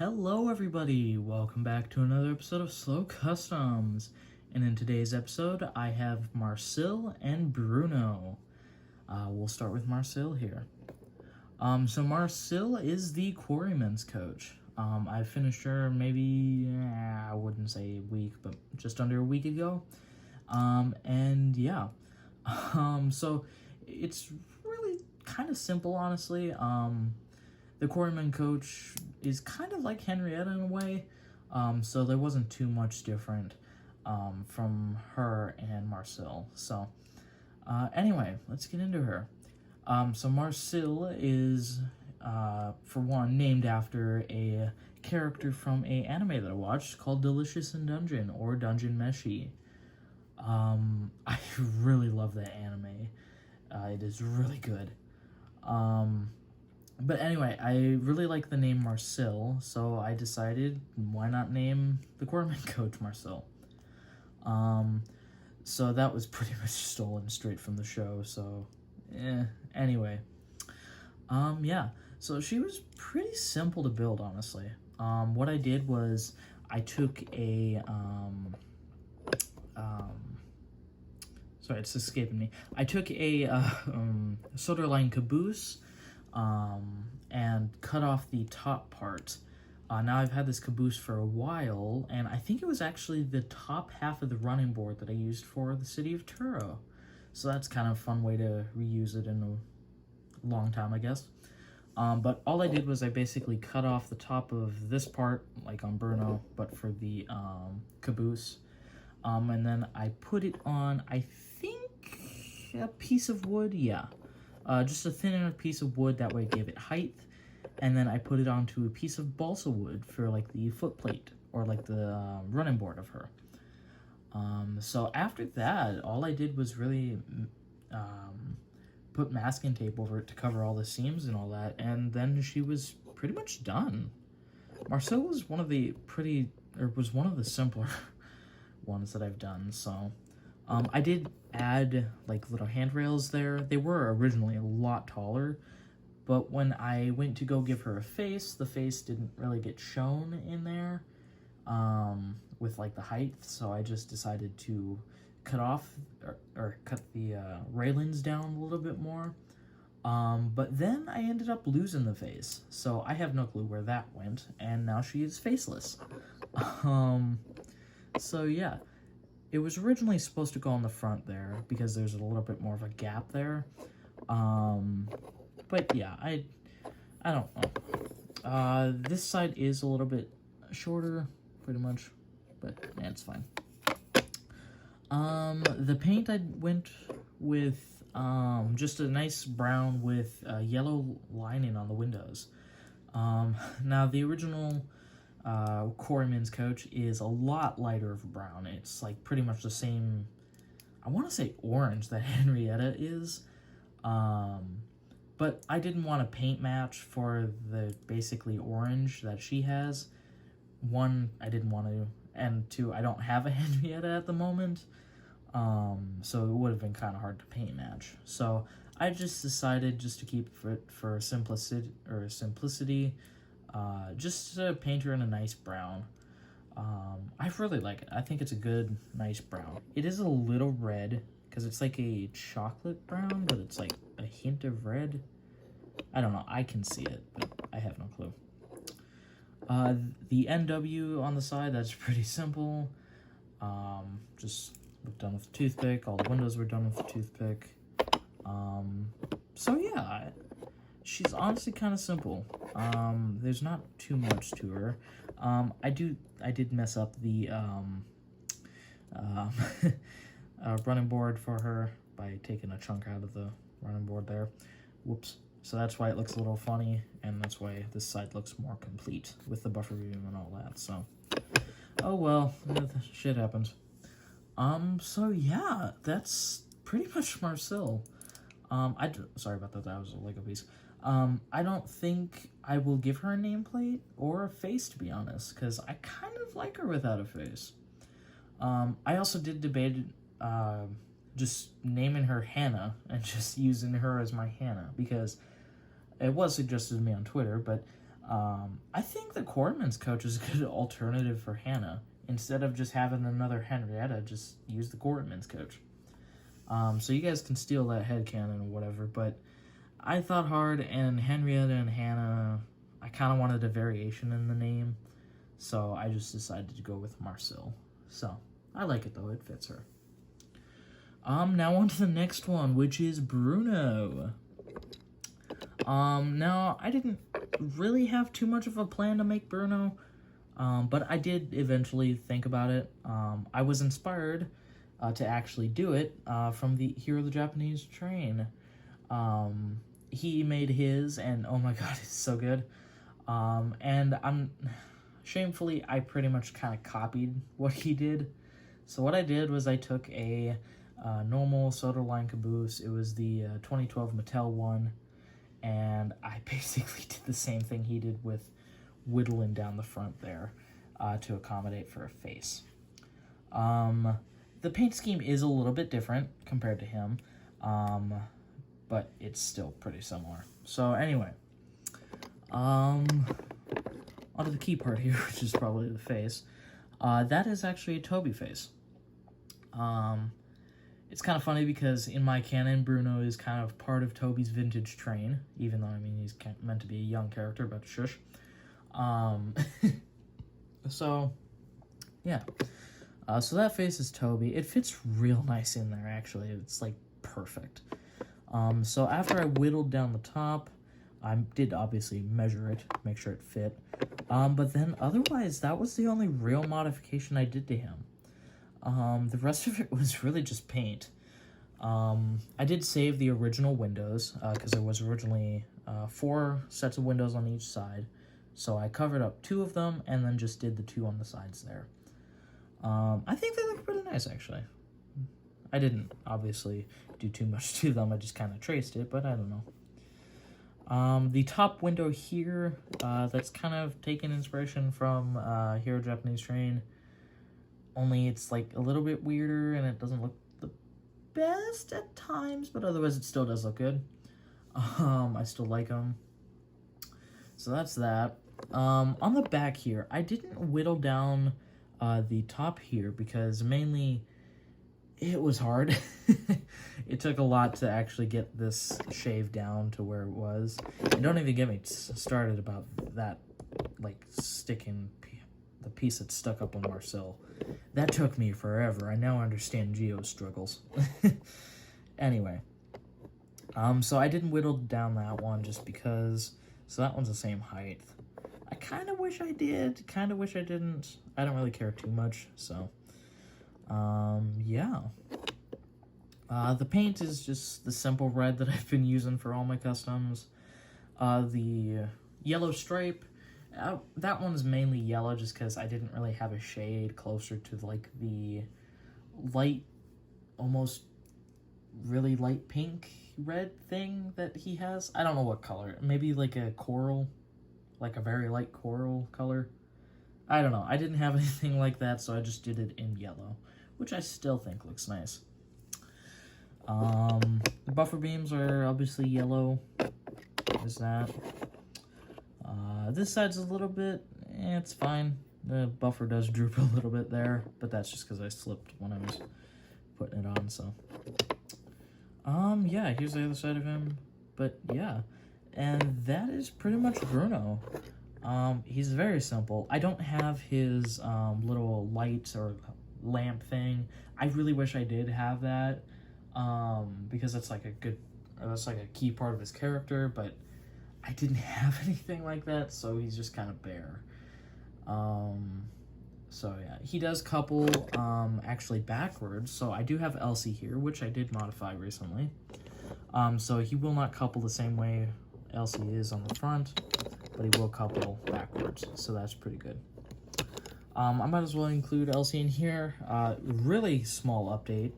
Hello everybody, welcome back to another episode of Slow Customs. And in today's episode, I have Marcille and Bruno. We'll start with Marcille here. So Marcille is the quarryman's coach. I finished her maybe, I wouldn't say a week, but just under a week ago. And yeah, so it's really kind of simple, honestly. The quarryman coach is kind of like Henrietta in a way, so there wasn't too much different from her and Marcille. So anyway, let's get into her. So Marcille is, for one, named after a character from a anime that I watched called Delicious in Dungeon, or Dungeon Meshi. I really love that anime. It is really good. But anyway, I really like the name Marcille, so I decided, why not name the quarryman coach Marcille? So that was pretty much stolen straight from the show, so, anyway. Yeah, so she was pretty simple to build, honestly. What I did was, I took a, sorry, it's escaping me. I took a, solder line caboose, and cut off the top part. Now I've had this caboose for a while, and I think it was actually the top half of the running board that I used for the city of Turo. So that's kind of a fun way to reuse it in a long time, I guess. But all I did was I basically cut off the top of this part, like on Bruno, but for the caboose. And then I put it on, I think, a piece of wood, yeah. Just a thinner piece of wood, that way it gave it height, and then I put it onto a piece of balsa wood for like the foot plate, or like the running board of her. So after that, all I did was really put masking tape over it to cover all the seams and all that, and then she was pretty much done. Marcel was one of the simpler ones that I've done, so... I did add, like, little handrails there. They were originally a lot taller, but when I went to go give her a face, the face didn't really get shown in there, with, like, the height, so I just decided to cut off, or cut the, railings down a little bit more. But then I ended up losing the face, so I have no clue where that went, and now she is faceless. So yeah. It was originally supposed to go on the front there, because there's a little bit more of a gap there. But yeah, I don't know. This side is a little bit shorter, pretty much, but yeah, it's fine. The paint I went with, just a nice brown with yellow lining on the windows. Now the original... quarryman's coach is a lot lighter of brown. It's like pretty much the same, I want to say orange that Henrietta is, but I didn't want to paint match for the basically orange that she has. One, I didn't want to, and two, I don't have a Henrietta at the moment, so it would have been kind of hard to paint match. So I just decided just to keep it for simplicity, just to paint her in a nice brown. I really like it. I think it's a good, nice brown. It is a little red, because it's like a chocolate brown, but it's like a hint of red. I don't know, I can see it, but I have no clue. The NW on the side, that's pretty simple. Just done with a toothpick. All the windows were done with a toothpick. So yeah, she's honestly kind of simple. There's not too much to her. I did mess up the running board for her by taking a chunk out of the running board there. Whoops. So that's why it looks a little funny, and that's why this side looks more complete with the buffer beam and all that, so. Oh well, shit happens. So yeah, that's pretty much Marcille. Sorry about that, that was a Lego piece. I don't think I will give her a nameplate or a face, to be honest, because I kind of like her without a face. I also did debate just naming her Hannah and just using her as my Hannah, because it was suggested to me on Twitter, but I think the Corman's coach is a good alternative for Hannah. Instead of just having another Henrietta, just use the Corman's coach. So you guys can steal that headcanon or whatever, but I thought hard, and Henrietta and Hannah, I kind of wanted a variation in the name, so I just decided to go with Marcille. So, I like it though, it fits her. Now on to the next one, which is Bruno. Now, I didn't really have too much of a plan to make Bruno, but I did eventually think about it. I was inspired to actually do it from the Hero of the Japanese Train. He made his, and oh my god, it's so good. And shamefully, I pretty much kind of copied what he did. So what I did was I took a normal Soda Line caboose. It was the 2012 Mattel one, and I basically did the same thing he did with whittling down the front there to accommodate for a face. The paint scheme is a little bit different compared to him, but it's still pretty similar. So anyway, onto the key part here, which is probably the face. That is actually a Toby face. It's kind of funny because in my canon, Bruno is kind of part of Toby's vintage train, even though, I mean, he's meant to be a young character, but shush. So, yeah. So that face is Toby. It fits real nice in there, actually. It's, like, perfect. So after I whittled down the top, I did obviously measure it, make sure it fit. But then otherwise, that was the only real modification I did to him. The rest of it was really just paint. I did save the original windows, because there was originally 4 sets of windows on each side. So I covered up 2 of them, and then just did the 2 on the sides there. I think they look pretty nice, actually. I didn't, obviously, do too much to them. I just kind of traced it, but I don't know. The top window here, that's kind of taken inspiration from Hero Japanese Train. Only it's, like, a little bit weirder, and it doesn't look the best at times, but otherwise it still does look good. I still like them. So that's that. On the back here, I didn't whittle down the top here because mainly it was hard. It took a lot to actually get this shaved down to where it was. And don't even get me started about that, like, sticking the piece that stuck up on Marcel. That took me forever. I now understand Geo's struggles. Anyway. So I didn't whittle down that one just because. So that one's the same height. I kind of wish I did. Kind of wish I didn't. I don't really care too much. So, yeah. The paint is just the simple red that I've been using for all my customs. The yellow stripe, that one's mainly yellow just because I didn't really have a shade closer to, like, the light, almost really light pink red thing that he has. I don't know what color. Maybe, like, a coral, like a very light coral color. I don't know. I didn't have anything like that, so I just did it in yellow, which I still think looks nice. The buffer beams are obviously yellow. Is that? This side's a little bit, it's fine. The buffer does droop a little bit there, but that's just because I slipped when I was putting it on, so. Yeah, here's the other side of him, but yeah. And that is pretty much Bruno. He's very simple. I don't have his, little light or lamp thing. I really wish I did have that, because that's like a key part of his character, but I didn't have anything like that, so he's just kind of bare. So yeah, he does couple, actually backwards, so I do have Elsie here, which I did modify recently. So he will not couple the same way Elsie is on the front, but he will couple backwards, so that's pretty good. I might as well include Elsie in here. Really small update.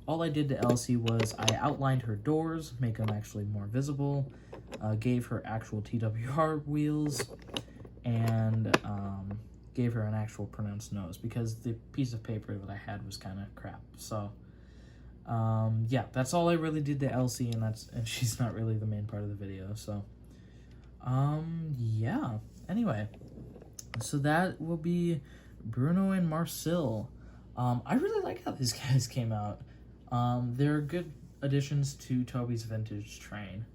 All I did to Elsie was I outlined her doors, make them actually more visible, gave her actual TWR wheels, and gave her an actual pronounced nose, because the piece of paper that I had was kind of crap. So, yeah, that's all I really did to Elsie, and she's not really the main part of the video, so, yeah. Anyway, So that will be Bruno and Marcel. I really like how these guys came out. They're good additions to Toby's vintage train.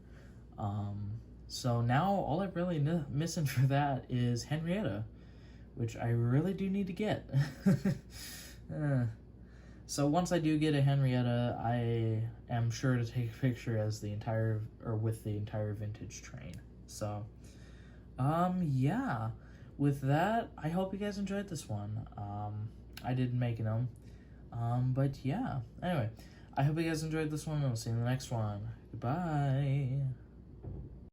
So now all I'm really missing for that is Henrietta, which I really do need to get. So once I do get a Henrietta, I am sure to take a picture as with the entire vintage train. So, yeah. With that, I hope you guys enjoyed this one. I didn't make them. But yeah. Anyway, I hope you guys enjoyed this one, and I'll see you in the next one. Goodbye.